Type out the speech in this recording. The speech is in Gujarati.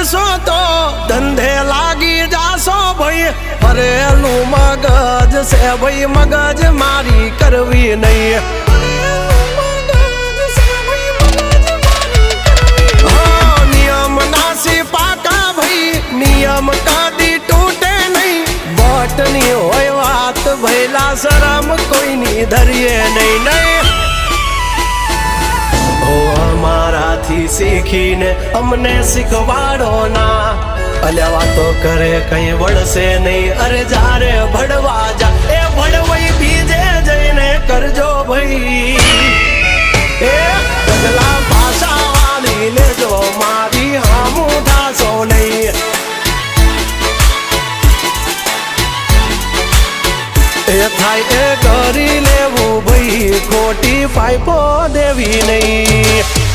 કરશો તો ધંધે લાગી જાશો ભાઈ ફરેલું મગજ છે ભાઈ મગજ મારી કરવી નહીં નિયમ નાસી પાકા ભાઈ નિયમ કદી તૂટે નહીં બટની હોય વાત ભૈલા શરમ કોઈની ધરીએ નહીં નહીં અમારાથી શીખીને અમને શીખવાડો ના અલ્યા વાતો કરે કઈ વળશે નહીં અરે જારે ભણવા જા એ ભણવાઈ બીજે જઈને કરજો ભાઈ એ પગલા ભાષા વાળી લેજો મારી હામું થાશો નહીં એ થાય એ કરી લેવું ભાઈ ખોટી પાઇપો દેવી નહીં